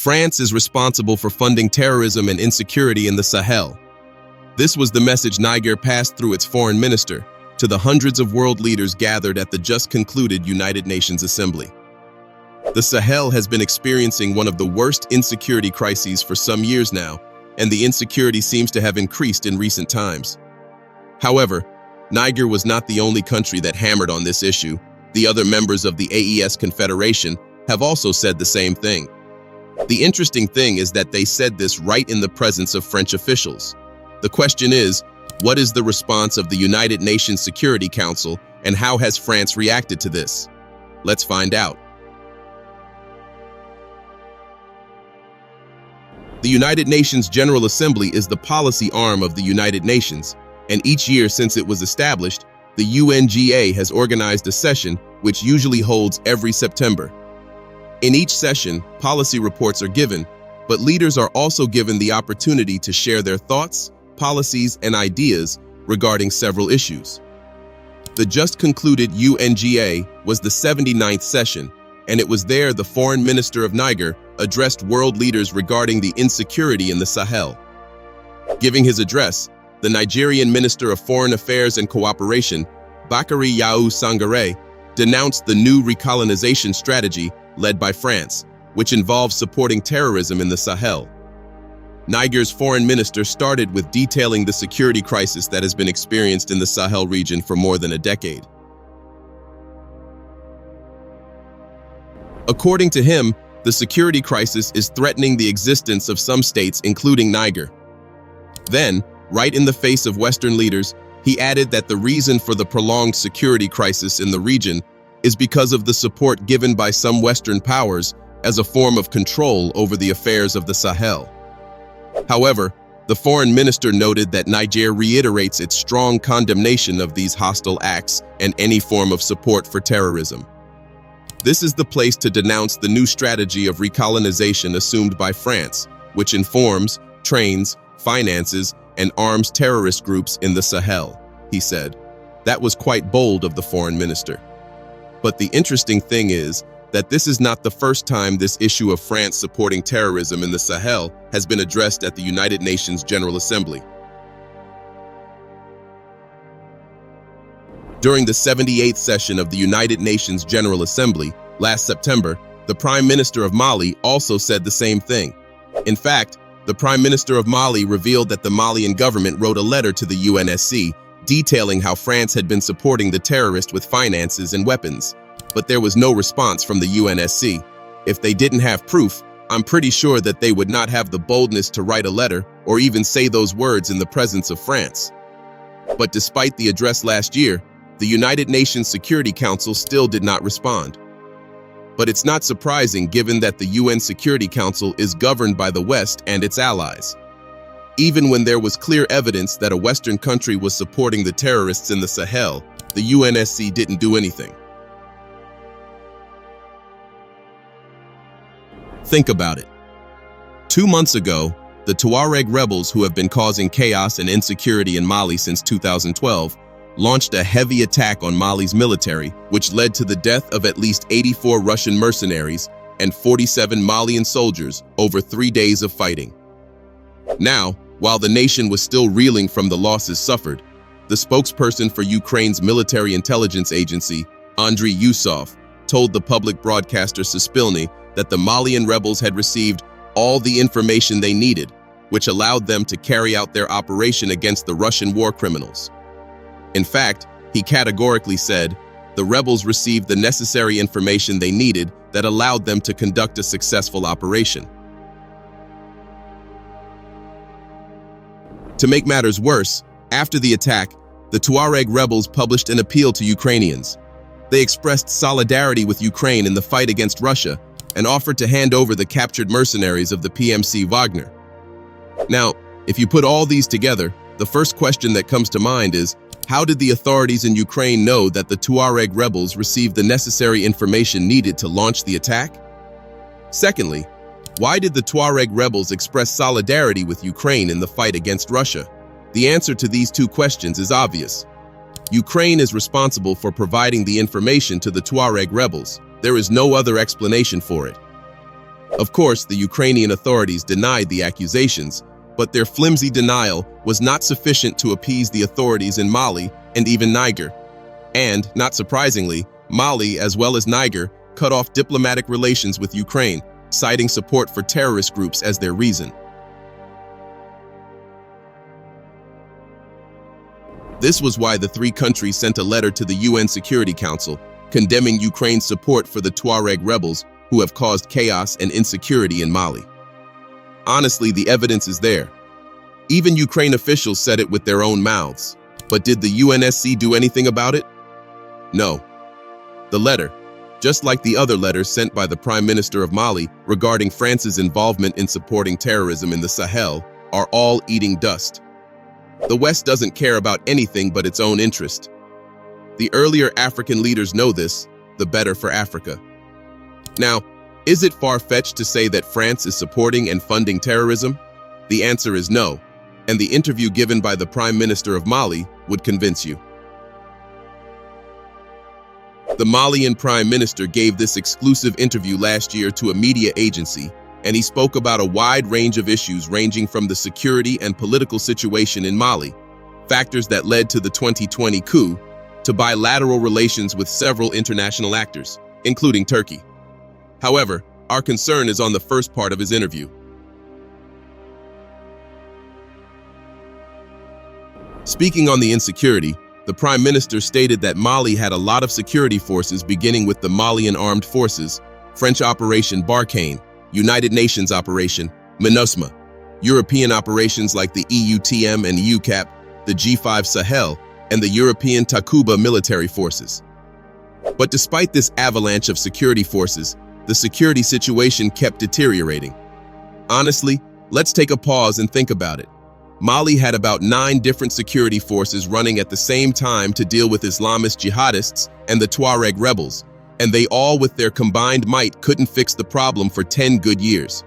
France is responsible for funding terrorism and insecurity in the Sahel. This was the message Niger passed through its foreign minister to the hundreds of world leaders gathered at the just concluded United Nations Assembly. The Sahel has been experiencing one of the worst insecurity crises for some years now, and the insecurity seems to have increased in recent times. However, Niger was not the only country that hammered on this issue. The other members of the AES Confederation have also said the same thing. The interesting thing is that they said this right in the presence of French officials. The question is, what is the response of the United Nations Security Council, and how has France reacted to this? Let's find out. The United Nations General Assembly is the policy arm of the United Nations, and each year since it was established, the UNGA has organized a session which usually holds every September. In each session, policy reports are given, but leaders are also given the opportunity to share their thoughts, policies, and ideas regarding several issues. The just concluded UNGA was the 79th session, and it was there the Foreign Minister of Niger addressed world leaders regarding the insecurity in the Sahel. Giving his address, the Nigerian Minister of Foreign Affairs and Cooperation, Bakary Yaou Sangaré, denounced the new recolonisation strategy led by France, which involves supporting terrorism in the Sahel. Niger's foreign minister started with detailing the security crisis that has been experienced in the Sahel region for more than a decade. According to him, the security crisis is threatening the existence of some states, including Niger. Then, right in the face of Western leaders, he added that the reason for the prolonged security crisis in the region is because of the support given by some Western powers as a form of control over the affairs of the Sahel. However, the foreign minister noted that Niger reiterates its strong condemnation of these hostile acts and any form of support for terrorism. This is the place to denounce the new strategy of recolonization assumed by France, which informs, trains, finances, and arms terrorist groups in the Sahel, he said. That was quite bold of the foreign minister. But the interesting thing is that this is not the first time this issue of France supporting terrorism in the Sahel has been addressed at the United Nations General Assembly. During the 78th session of the United Nations General Assembly last September, the Prime Minister of Mali also said the same thing. In fact, the Prime Minister of Mali revealed that the Malian government wrote a letter to the UNSC detailing how France had been supporting the terrorists with finances and weapons. But there was no response from the UNSC. If they didn't have proof, I'm pretty sure that they would not have the boldness to write a letter or even say those words in the presence of France. But despite the address last year, the United Nations Security Council still did not respond. But it's not surprising given that the UN Security Council is governed by the West and its allies. Even when there was clear evidence that a Western country was supporting the terrorists in the Sahel, the UNSC didn't do anything. Think about it. 2 months ago, the Tuareg rebels who have been causing chaos and insecurity in Mali since 2012 launched a heavy attack on Mali's military, which led to the death of at least 84 Russian mercenaries and 47 Malian soldiers over 3 days of fighting. Now, while the nation was still reeling from the losses suffered, the spokesperson for Ukraine's military intelligence agency, Andriy Yusov, told the public broadcaster Suspilny that the Malian rebels had received all the information they needed, which allowed them to carry out their operation against the Russian war criminals. In fact, he categorically said, the rebels received the necessary information they needed that allowed them to conduct a successful operation. To make matters worse, after the attack, the Tuareg rebels published an appeal to Ukrainians. They expressed solidarity with Ukraine in the fight against Russia and offered to hand over the captured mercenaries of the PMC Wagner. Now, if you put all these together, the first question that comes to mind is, how did the authorities in Ukraine know that the Tuareg rebels received the necessary information needed to launch the attack? Secondly, why did the Tuareg rebels express solidarity with Ukraine in the fight against Russia? The answer to these two questions is obvious. Ukraine is responsible for providing the information to the Tuareg rebels. There is no other explanation for it. Of course, the Ukrainian authorities denied the accusations, but their flimsy denial was not sufficient to appease the authorities in Mali and even Niger. And, not surprisingly, Mali, as well as Niger, cut off diplomatic relations with Ukraine, citing support for terrorist groups as their reason. This was why the three countries sent a letter to the UN Security Council condemning Ukraine's support for the Tuareg rebels who have caused chaos and insecurity in Mali. Honestly, the evidence is there. Even Ukraine officials said it with their own mouths. But did the UNSC do anything about it? No. The letter, just like the other letters sent by the Prime Minister of Mali regarding France's involvement in supporting terrorism in the Sahel, are all eating dust. The West doesn't care about anything but its own interest. The earlier African leaders know this, the better for Africa. Now, is it far-fetched to say that France is supporting and funding terrorism? The answer is no, and the interview given by the Prime Minister of Mali would convince you. The Malian Prime Minister gave this exclusive interview last year to a media agency, and he spoke about a wide range of issues ranging from the security and political situation in Mali, factors that led to the 2020 coup, to bilateral relations with several international actors, including Turkey. However, our concern is on the first part of his interview. Speaking on the insecurity, the Prime Minister stated that Mali had a lot of security forces beginning with the Malian Armed Forces, French Operation Barkhane, United Nations Operation MINUSMA, European operations like the EUTM and EUCAP, the G5 Sahel, and the European Takuba military forces. But despite this avalanche of security forces, the security situation kept deteriorating. Honestly, let's take a pause and think about it. Mali had about 9 different security forces running at the same time to deal with Islamist jihadists and the Tuareg rebels, and they all with their combined might couldn't fix the problem for 10 good years.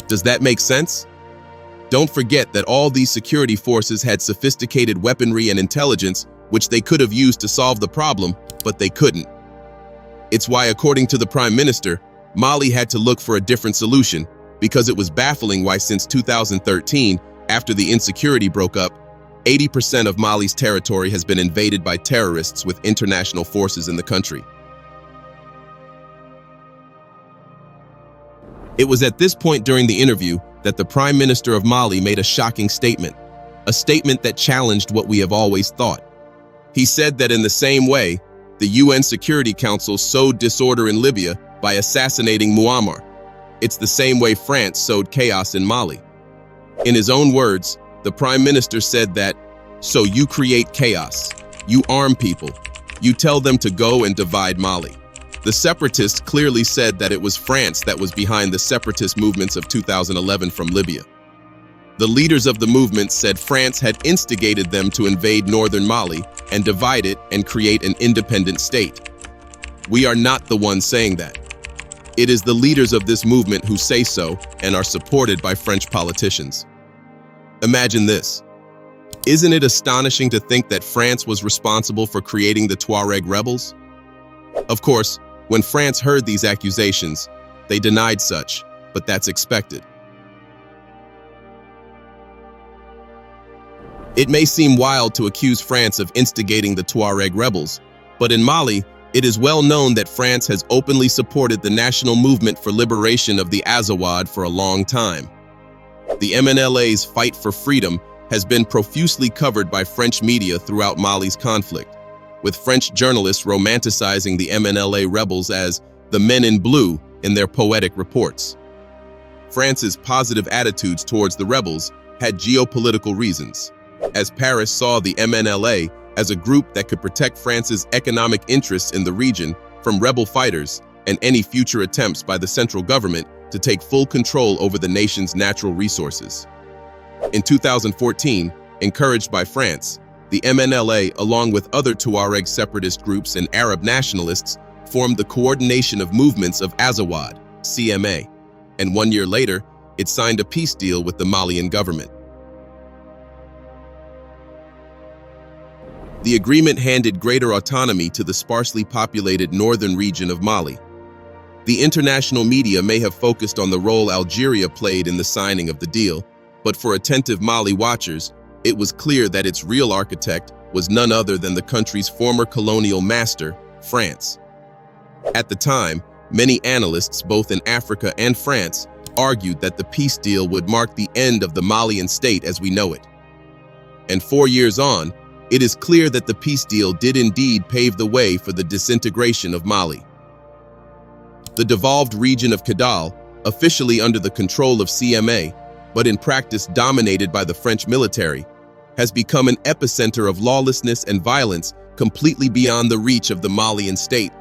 Does that make sense? Don't forget that all these security forces had sophisticated weaponry and intelligence which they could have used to solve the problem, but they couldn't. It's why, according to the Prime Minister, Mali had to look for a different solution, because it was baffling why since 2013, after the insecurity broke up, 80% of Mali's territory has been invaded by terrorists with international forces in the country. It was at this point during the interview that the Prime Minister of Mali made a shocking statement, a statement that challenged what we have always thought. He said that in the same way, the UN Security Council sowed disorder in Libya by assassinating Muammar. It's the same way France sowed chaos in Mali. In his own words, the Prime Minister said that, "So you create chaos, you arm people, you tell them to go and divide Mali." The separatists clearly said that it was France that was behind the separatist movements of 2011 from Libya. The leaders of the movement said France had instigated them to invade northern Mali and divide it and create an independent state. We are not the ones saying that. It is the leaders of this movement who say so and are supported by French politicians. Imagine this. Isn't it astonishing to think that France was responsible for creating the Tuareg rebels? Of course, when France heard these accusations, they denied such, but that's expected. It may seem wild to accuse France of instigating the Tuareg rebels, but in Mali, it is well known that France has openly supported the national movement for liberation of the Azawad for a long time. The MNLA's fight for freedom has been profusely covered by French media throughout Mali's conflict, with French journalists romanticizing the MNLA rebels as the men in blue in their poetic reports. France's positive attitudes towards the rebels had geopolitical reasons, as Paris saw the MNLA as a group that could protect France's economic interests in the region from rebel fighters and any future attempts by the central government to take full control over the nation's natural resources. In 2014, encouraged by France, the MNLA, along with other Tuareg separatist groups and Arab nationalists, formed the Coordination of Movements of Azawad, CMA, and 1 year later, it signed a peace deal with the Malian government. The agreement handed greater autonomy to the sparsely populated northern region of Mali. The international media may have focused on the role Algeria played in the signing of the deal, but for attentive Mali watchers, it was clear that its real architect was none other than the country's former colonial master, France. At the time, many analysts, both in Africa and France, argued that the peace deal would mark the end of the Malian state as we know it. And 4 years on, it is clear that the peace deal did indeed pave the way for the disintegration of Mali. The devolved region of Kidal, officially under the control of CMA, but in practice dominated by the French military, has become an epicenter of lawlessness and violence completely beyond the reach of the Malian state.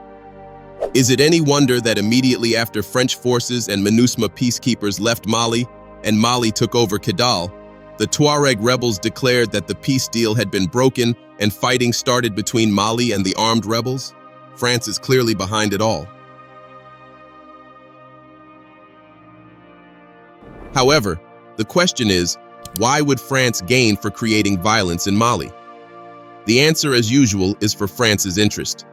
Is it any wonder that immediately after French forces and MINUSMA peacekeepers left Mali and Mali took over Kidal, the Tuareg rebels declared that the peace deal had been broken and fighting started between Mali and the armed rebels? France is clearly behind it all. However, the question is, why would France gain for creating violence in Mali? The answer, as usual, is for France's interest.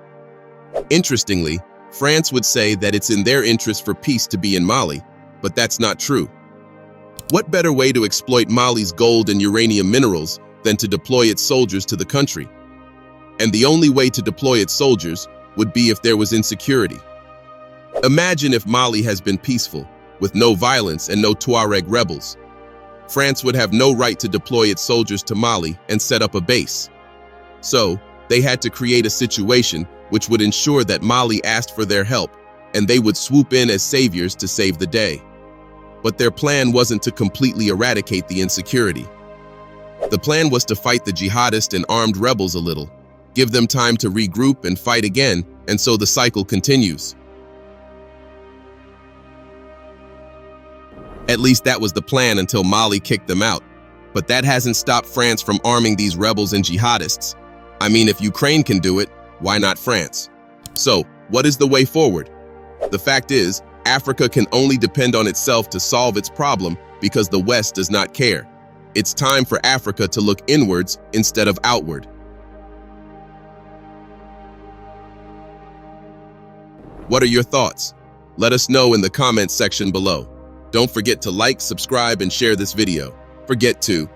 Interestingly, France would say that it's in their interest for peace to be in Mali, but that's not true. What better way to exploit Mali's gold and uranium minerals than to deploy its soldiers to the country? And the only way to deploy its soldiers would be if there was insecurity. Imagine if Mali has been peaceful, with no violence and no Tuareg rebels. France would have no right to deploy its soldiers to Mali and set up a base. So, they had to create a situation which would ensure that Mali asked for their help, and they would swoop in as saviors to save the day. But their plan wasn't to completely eradicate the insecurity. The plan was to fight the jihadists and armed rebels a little, give them time to regroup and fight again, and so the cycle continues. At least that was the plan until Mali kicked them out. But that hasn't stopped France from arming these rebels and jihadists. I mean, if Ukraine can do it, why not France? So, what is the way forward? The fact is, Africa can only depend on itself to solve its problem because the West does not care. It's time for Africa to look inwards instead of outward. What are your thoughts? Let us know in the comments section below. Don't forget to like, subscribe, and share this video. Forget to